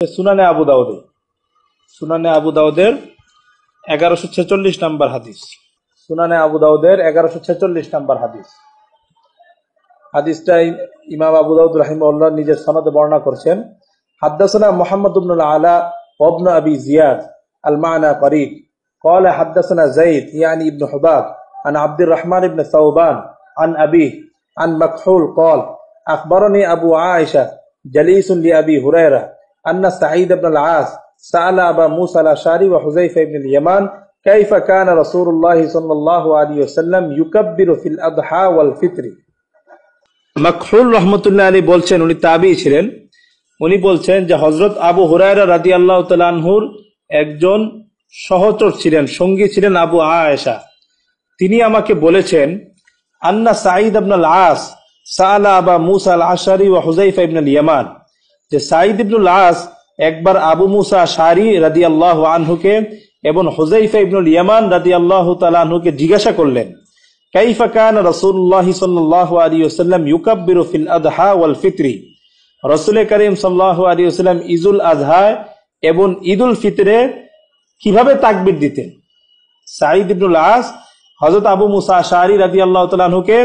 সুনানে আবু দাউদের 1146 নম্বর হাদিস। সুনানে আবু দাউদের 1146 নম্বর হাদিস। হাদিসটা ইমাম আবু দাউদ রাহিমাহুল্লাহ নিজের সনদে বর্ণনা করছেন। হাদদাসানা মুহাম্মদ ইবনে আলা ওয়া ইবনে আবি জিয়াদ আল মা'না করিব قال حدثنا زيد يعني ابن حباب عن عبد الرحمن بن ثوبان عن أبيه عن مكحول قال أخبرني أبو عائشة جليس لأبي هريرة أن سعيد بن العاص سأل أبا موسى الأشعري وحذيفة بن اليمان كيف كان رسول الله صلى الله عليه وسلم يكبر في الأضحى والفطر। মাকহুল রাহমাতুল্লাহ আলাইহি বলছেন, উনি তাবী ছিলেন। উনি বলছেন যে হযরত আবু হুরায়রা রাদিয়াল্লাহু তাআলা আনহুর একজন সহচর ছিলেন, সঙ্গী ছিলেন আবু আয়েশা। তিনি আমাকে বলেছেন, আন্না সাঈদ ইবনুল আস সাআলা আবা মুসা আল আশআরী ওয়া হুযায়ফা ইবনুল ইয়ামান, যে সাঈদ ইবনুল আস একবার আবু মুসা আশআরী রাদিয়াল্লাহু আনহুকে এবং হুযায়ফা ইবনুল ইয়ামান রাদিয়াল্লাহু তাআলা আনহুকে জিজ্ঞাসা করলেন, কাইফা কানা রাসূলুল্লাহ সাল্লাল্লাহু আলাইহি ওয়াসাল্লাম ইউকাব্বিরু ফিল আদহা ওয়াল ফিতরি, রাসূল করিম সাল্লাল্লাহু আলাইহি ওয়াসাল্লাম ঈদুল আযহা এবং ঈদুল ফিতরে কিভাবে তাকবীর দিতেন। সাঈদ ইবনুল আস হযরত আবু মুসা আশআরী রাদিয়াল্লাহু তাআলা আনহুকে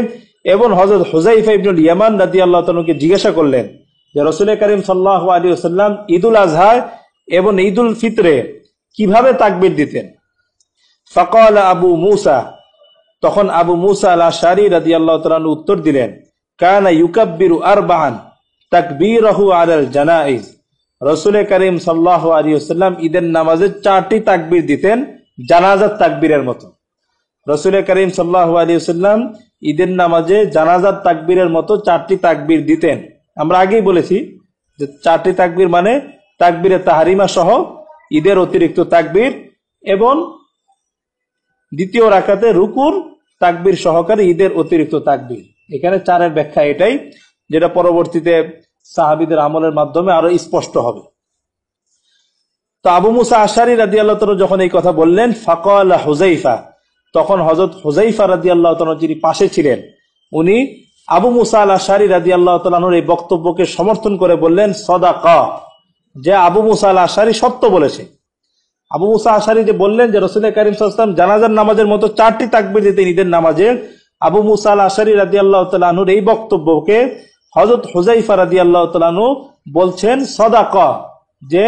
এবং হযরত হুযায়ফা ইবনুল ইয়ামান রাদিয়াল্লাহু তাআলা আনহুকে জিজ্ঞাসা করলেন যে রাসূল করিম সাল্লাল্লাহু আলাইহি ওয়াসাল্লাম ঈদুল আযহা এবং ঈদুল ফিতরে কিভাবে তাকবীর দিতেন। ফাকাল আবু মুসা, তখন আবু মুসা আল আশআরী রাদিয়াল্লাহু তাআলা আনহু উত্তর দিলেন, কানা ইউকাব্বিরু আরবাআন তাকবীরাহু আলাল জানাইজ, রাসূল করিম সাল্লাল্লাহু আলাইহি ওয়াসাল্লাম ঈদের নামাজে 4টি তাকবীর দিতেন জানাজার তাকবীরের মতো। রাসূল করিম সাল্লাল্লাহু আলাইহি ওয়াসাল্লাম ঈদের নামাজে জানাজার তাকবীরের মতো 4টি তাকবীর দিতেন। আমরা আগেই বলেছি যে 4টি তাকবীর মানে তাকবীরে তাহরিমা সহ ঈদের অতিরিক্ত তাকবীর এবং দ্বিতীয় রাকাতে রুকুর তাকবীর সহকারে ঈদের অতিরিক্ত তাকবীর। এখানে 4-এর ব্যাখ্যা এটাই, যেটা পরবর্তীতে সাহাবীদের আমলের মাধ্যমে আরো স্পষ্ট হবে। তো আবু মুসা আশআরী রাদিয়াল্লাহু তাআলা যখন এই কথা বললেন, ফাকালা হুযায়ফা, তখন হযরত হুযায়ফা রাদিয়াল্লাহু তাআলা যিনি পাশে ছিলেন, উনি আবু মুসা আল আশআরী রাদিয়াল্লাহু তাআলার এই বক্তব্যকে সমর্থন করে বললেন, সাদাকা, যে আবু মুসা আল আশআরী সত্য বলেছে। আবু মুসা আশআরী যে বললেন যে রাসূল করিম সাল্লাল্লাহু আলাইহি ওয়াসাল্লাম জানাজার নামাজের মতো 4টি তাকবীর দিতেন ঈদের নামাজে, আবু মুসা আল আশআরী রাদিয়াল্লাহু তাআলা আনহুর এই বক্তব্যকে হযরত হুযায়ফা রাদিয়াল্লাহু তাআলা আনহু বলছেন সাদাকা, যে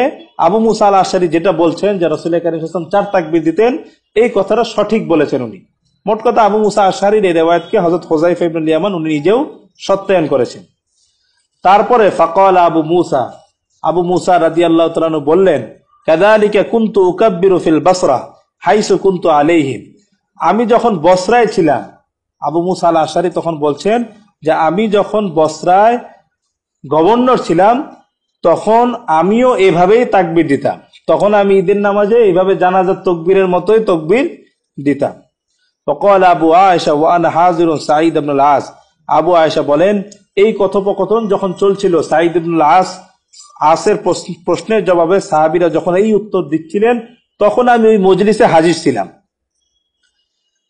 আবু মুসা আল আশআরী যেটা বলছেন যে রাসূল করিম সাল্লাল্লাহু আলাইহি ওয়াসাল্লাম 4 তাকবীর দিতেন, এই কথাটা সঠিক বলেছেন উনি। মোট কথা আবু মুসা আশআরীর এই রিওয়ায়াতকে হযরত হুযায়ফা ইবনে ইয়ামান উনি নিজেও সত্যায়ন করেছেন। তারপরে ফাকাল আবু মুসা রাদিয়াল্লাহু তাআলা আনহু বললেন, কাযালিকা কুনতু উকাব্বিরু ফিল বাসরা হাইসু কুনতু আলাইহিম, আমি যখন বসরায় ছিলাম, আবু মুসা আল আশআরী তখন বলছেন যে আমি যখন বসরায় গভর্নর ছিলাম তখন আমিও এভাবেই তাকবীর দিতাম, তখন আমি ঈদের নামাজে এইভাবে জানাজার তাকবীরের মতোই তাকবীর দিতাম। ফাকাল আবু আয়েশা ওয়া আনা হাজিরুন সাঈদ ইবনুল আস, আবু আয়েশা বলেন এই কথোপকথন যখন চলছিল, সাঈদ ইবনুল আসের প্রশ্নের জবাবে সাহাবীরা যখন এই উত্তর দিচ্ছিলেন, তখন আমি ওই মজলিসে হাজির ছিলাম।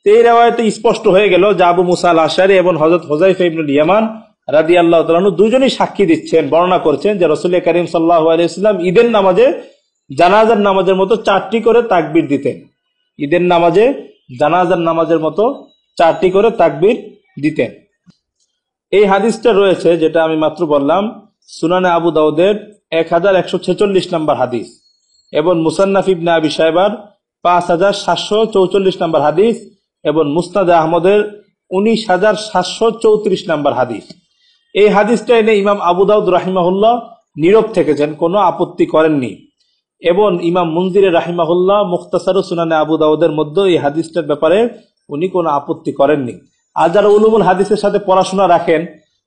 এই রিওয়ায়াতে স্পষ্ট হয়ে গেল যে আবু মুসা আল আশআরী এবং হযরত হুযায়ফা ইবনুল ইয়ামান রাদিয়াল্লাহু তাআলা আনহু দুজনেই সাক্ষী দিচ্ছেন, বর্ণনা করছেন যে রাসূল করিম সাল্লাল্লাহু আলাইহি ওয়াসাল্লাম ঈদের নামাজে জানাজার নামাজের মতো 4টি করে তাকবীর দিতেন। ঈদের নামাজে জানাজার নামাজের মতো 4টি করে তাকবীর দিতেন। এই হাদিসটা রয়েছে, যেটা আমি মাত্র বললাম, সুনানে আবু দাউদের 1146 নম্বর হাদিস এবং মুসান্নাফ ইবনে আবি শায়বার 5744 নম্বর হাদিস এবং মুসনাদ আহমদের 19734 নম্বর হাদিস। এই হাদিসটা এনে ইমাম আবু দাউদ রাহিমাহুল্লাহ নীরব থেকেছেন, কোনো আপত্তি করেননি, এবং ইমাম মুনজির রাহিমাহুল্লাহ মুখতাসার সুনানে আবু দাউদের মধ্যে এই হাদিসটার ব্যাপারে উনি কোনো আপত্তি করেননি। আর যারা উলুমুল হাদিসের সাথে পড়াশোনা রাখেন,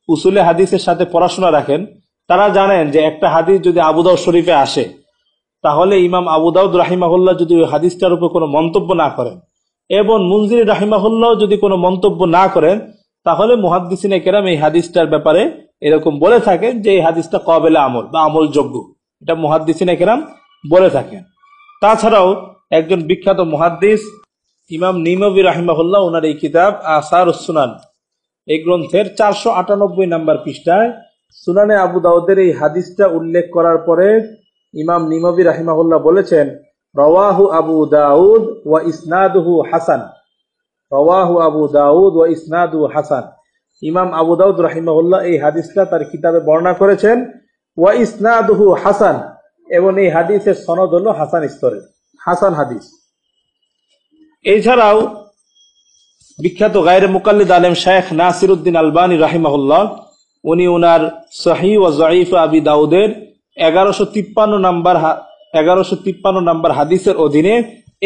উসুলে হাদিসের সাথে পড়াশোনা রাখেন, তারা জানেন যে একটা হাদিস যদি আবু দাউদ শরীফে আসে, তাহলে ইমাম আবু দাউদ রাহিমাহুল্লাহ যদি ওই হাদিসটার উপর কোনো মন্তব্য না করেন এবং মুনজির রাহিমাহুল্লাহ যদি কোনো মন্তব্য না করেন, তাহলে মুহাদ্দিসিনে কেরাম এই হাদিসটার ব্যাপারে এরকম বলে থাকেন যে এই হাদিসটা কাবিলে আমল বা আমলযোগ্য, এটা মুহাদ্দিসিনে কেরাম বলে থাকেন। তাছাড়াও একজন বিখ্যাত মুহাদ্দিস ইমাম নিমাবী রাহিমাহুল্লাহ ওনার এই কিতাব আসারুস সুনান, এই গ্রন্থের 498 নম্বর পৃষ্ঠায় সুনানে আবু দাউদের এই হাদিসটা উল্লেখ করার পরে ইমাম নিমাবি রাহিমাহুল্লাহ বলেছেন রাওয়াহু আবু দাউদ ওয়া ইসনাদুহু হাসান। রাওয়াহু আবু দাউদ ওয়া ইসনাদুহু হাসান। ইমাম আবু দাউদ রাহিমাহুল্লাহ এই হাদিসটা তার কিতাবে বর্ণনা করেছেন ওয়া ইসনাদুহু হাসান, এবং এই হাদিসের সনদ হলো হাসান স্তরের, হাসান হাদিস। এছাড়াও বিখ্যাত গায়রে মুকাল্লিদ আলেম শেখ নাসিরউদ্দিন আলবানী রাহিমাহুল্লাহ, উনি ওনার সহিহ ওয়া যায়ীফ আবি দাউদের 1153 নাম্বার হাদিসের অধীনে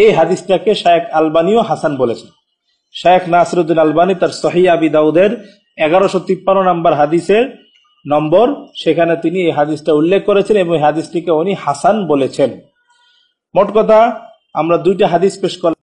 এই হাদিসটাকে শেখ আলবানীও হাসান বলেছেন। শেখ নাসিরউদ্দিন আলবানী তার সহিহ আবি দাউদের 1153 নাম্বার হাদিসের নম্বর, সেখানে তিনি এই হাদিসটা উল্লেখ করেছেন এবং এই হাদিসটিকে উনি হাসান বলেছেন। মোট কথা আমরা দুইটা হাদিস পেশ করলাম।